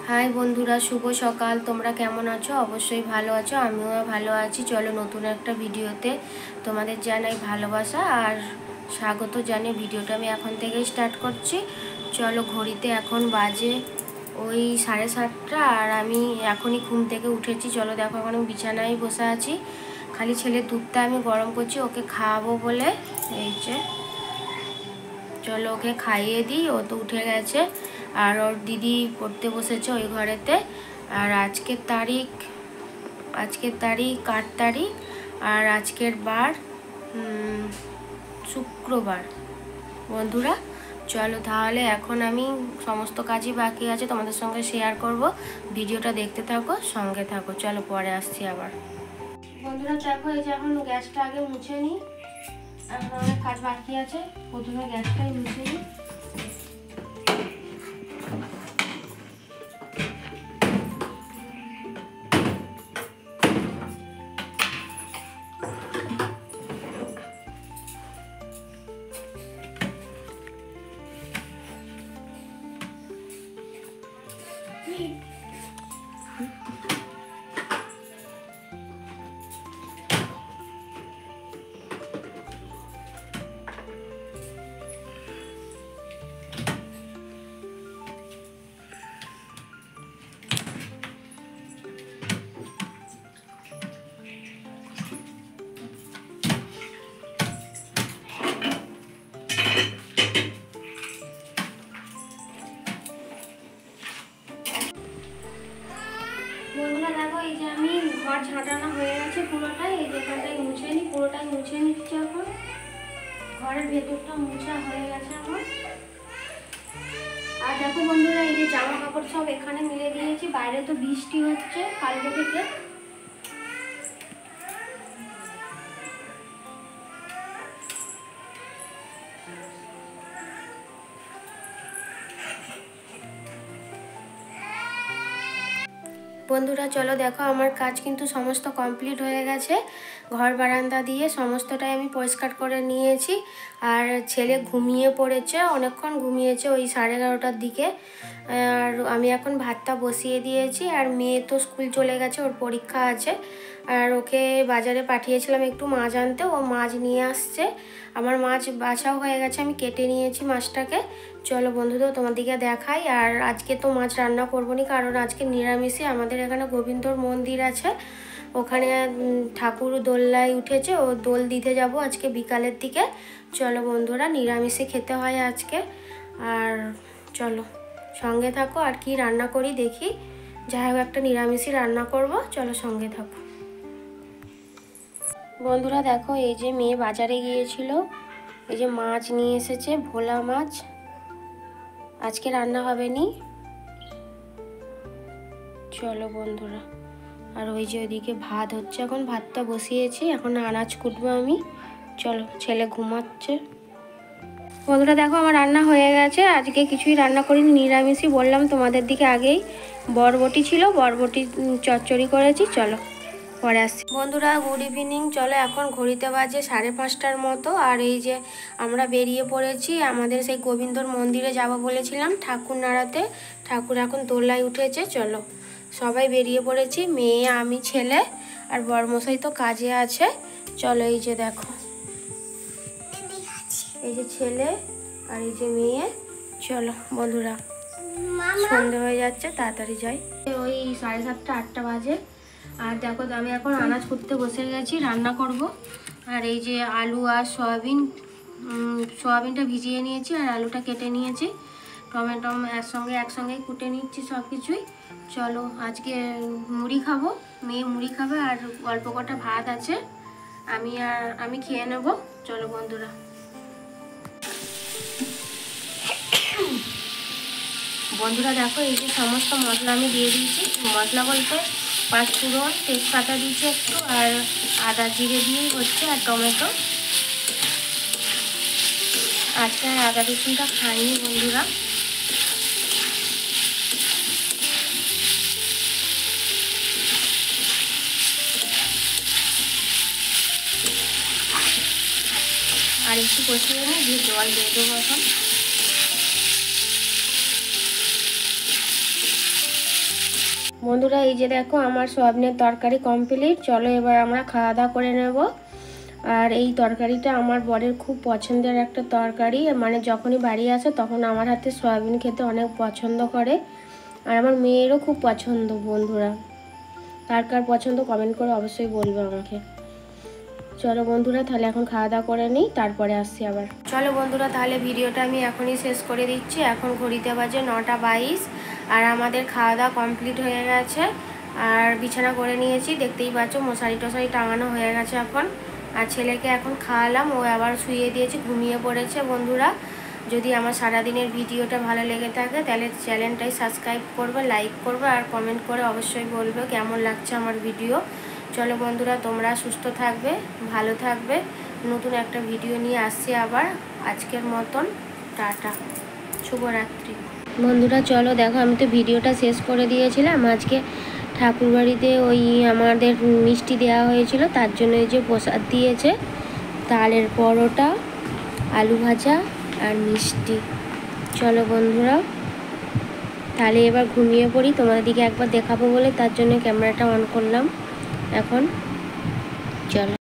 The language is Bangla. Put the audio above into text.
হাই বন্ধুরা, শুভ সকাল। তোমরা কেমন আছো? অবশ্যই ভালো আছো, আমিও ভালো আছি। চলো নতুন একটা ভিডিওতে তোমাদের জানাই ভালোবাসা আর স্বাগত জানিয়ে ভিডিওটা আমি এখন থেকেই স্টার্ট করছি। চলো, ঘড়িতে এখন বাজে ওই 7:30 আর আমি এখনই ঘুম থেকে উঠেছি। চলো দেখো, এখন আমি বিছানায় বসে আছি। খালি ছেলের দুধটা আমি গরম করছি ওকে খাওয়াবো বলে। এই যে চলো ওকে খাইয়ে দিই, ও তো উঠে গেছে। আর ওর দিদি পড়তে বসেছে ওই ঘরেতে। আর আজকের তারিখ 8 তারিখ আর আজকের বার শুক্রবার। বন্ধুরা চলো তাহলে, এখন আমি সমস্ত কাজই বাকি আছে তোমাদের সঙ্গে শেয়ার করব। ভিডিওটা দেখতে থাকো, সঙ্গে থাকো। চলো পরে আসছি আবার। বন্ধুরা দেখো, এই যে এখন গ্যাসটা আগে মুছে নিই, এখন অনেক কাজ বাকি আছে। প্রথমে গ্যাসটাই মুছে নিই। বন্ধুরা দেখো, এই যে আমি ঘর ঝাঁটানো হয়ে গেছে পুরোটাই। এই যে এখানটাই মুছে নিই, পুরোটাই মুছে নিচ্ছি এখন। ঘরের ভেতরটা মুছা হয়ে গেছে আমার। আর দেখো বন্ধুরা, এই যে জামা কাপড় সব এখানে মিলে দিয়েছি। বাইরে তো বৃষ্টি হচ্ছে কালকে থেকে। বন্ধুরা চলো দেখো, আমার কাজ কিন্তু সমস্ত কমপ্লিট হয়ে গেছে। ঘর বারান্দা দিয়ে সমস্তটাই আমি পরিষ্কার করে নিয়েছি। আর ছেলে ঘুমিয়ে পড়েছে, অনেকক্ষণ ঘুমিয়েছে, ওই 11:30টার দিকে। আর আমি এখন ভাতটা বসিয়ে দিয়েছি। আর মেয়ে তো স্কুল চলে গেছে, ওর পরীক্ষা আছে। আর ওকে বাজারে পাঠিয়েছিলাম একটু মাছ আনতে, ও মাছ নিয়ে আসছে। আমার মাছ বাছাও হয়ে গেছে, আমি কেটে নিয়েছি মাছটাকে। চলো বন্ধুদের তোমাদেরকে দেখাই। আর আজকে তো মাছ রান্না করবো না, কারণ আজকে নিরামিষে। আমাদের এখানে গোবিন্দর মন্দির আছে, ওখানে ঠাকুর দোল্লায় উঠেছে, ও দোল দিতে যাব আজকে বিকালের দিকে। চলো বন্ধুরা, নিরামিষে খেতে হয় আজকে। আর চলো সঙ্গে থাকো, আর কি রান্না করি দেখি। যাই হোক, একটা নিরামিষই রান্না করব, চলো সঙ্গে থাকো। বন্ধুরা দেখো, এই যে মেয়ে বাজারে গিয়েছিল, এই যে মাছ নিয়ে এসেছে, ভোলা মাছ। আজকে রান্না হবে নি। চলো বন্ধুরা, আর ওই যে ওইদিকে ভাত হচ্ছে, এখন ভাতটা বসিয়েছি, এখন আনাজ কুটবো আমি। চলো, ছেলে ঘুমাচ্ছে। বন্ধুরা দেখো, আমার রান্না হয়ে গেছে। আজকে কিছুই রান্না করিনি, নিরামিষই বললাম তোমাদের দিকে আগেই। বরবটি ছিল, বরবটি চচ্চড়ি করেছি। চলো পরে আসছি। বন্ধুরা গুড ইভিনিং। চলো এখন ঘড়িতে বাজে 5:30টার মতো। আর এই যে আমরা বেরিয়ে পড়েছি, আমাদের সেই গোবিন্দর মন্দিরে যাব বলেছিলাম ঠাকুর নাড়াতে। ঠাকুর এখন দোলায় উঠেছে। চলো সবাই বেরিয়ে পড়েছি, মেয়ে, আমি, ছেলে। আর বরমশাই তো কাজে আছে। চলো এই যে দেখো, এই যে ছেলে আর এই যে মেয়ে। চলো বন্ধুরা, সন্ধে হয়ে যাচ্ছে, তাড়াতাড়ি যাই। ওই 7:30 8টা বাজে। আর দেখো, আমি এখন আনাজ করতে বসে গেছি, রান্না করব। আর এই যে আলু আর সয়াবিনটা ভিজিয়ে নিয়েছি, আর আলুটা কেটে নিয়েছি। টমেটো একসঙ্গে কুটে নিচ্ছি সব কিছুই। চলো আজকে মুড়ি খাবো, মেয়ে মুড়ি খাবে, আর অল্প কটা ভাত আছে, আমি খেয়ে নেব। চলো বন্ধুরা। বন্ধুরা দেখো, এই যে সমস্ত মশলা আমি দিয়ে দিয়েছি। মশলা বলতে 5 ফোড়ন, তেজপাতা দিয়েছি একটু, আর আদা জিরে দিয়েই হচ্ছে, আর টমেটো। আজকে আদা রসুনটা খাইনি বন্ধুরা। আর একটু কষিয়ে নিই, দিয়ে জল দিয়ে দেবো এখন। বন্ধুরা এই যে দেখো আমার সয়াবিনের তরকারি কমপ্লিট। চলো এবার আমরা খাওয়া দাওয়া করে নেব। আর এই তরকারিটা আমার বরের খুব পছন্দের একটা তরকারি, মানে যখনই বাড়ি আসে তখন আমার হাতে সয়াবিন খেতে অনেক পছন্দ করে। আর আমার মেয়েরও খুব পছন্দ। বন্ধুরা কার কার পছন্দ কমেন্ট করে অবশ্যই বলবে আমাকে। চলো বন্ধুরা তাহলে এখন খাওয়া দাওয়া করে নিই, তারপরে আসছি আবার। চলো বন্ধুরা তাহলে ভিডিওটা আমি এখনই শেষ করে দিচ্ছি। এখন ঘড়িতে বাজে 9:22 আর আমাদের খাওয়া দাওয়া কমপ্লিট হয়ে গেছে। আর বিছানা করে নিয়েছি, দেখতেই পাচ্ছ মশারি টশারি টাঙানো হয়ে গেছে এখন। আর ছেলেকে এখন খাওয়ালাম, ও আবার শুইয়ে দিয়েছি, ঘুমিয়ে পড়েছে। বন্ধুরা যদি আমার সারাদিনের ভিডিওটা ভালো লেগে থাকে তাহলে চ্যানেলটাই সাবস্ক্রাইব করবে, লাইক করবে আর কমেন্ট করে অবশ্যই বলবে কেমন লাগছে আমার ভিডিও। চলো বন্ধুরা তোমরা সুস্থ থাকবে, ভালো থাকবে। নতুন একটা ভিডিও নিয়ে আসছি আবার। আজকের মতন টাটা, শুভরাত্রি। বন্ধুরা চলো দেখো আমি তো ভিডিওটা শেষ করে দিয়েছিলাম। আজকে ঠাকুরবাড়িতে ওই আমাদের মিষ্টি দেওয়া হয়েছিল, তার জন্য এই যে প্রসাদ দিয়েছে, তালের পরোটা, আলু ভাজা আর মিষ্টি। চলো বন্ধুরা তাহলে এবার ঘুমিয়ে পড়ি, তোমাদের দিকে একবার দেখাবো বলে তার জন্য ক্যামেরাটা অন করলাম এখন। চলো।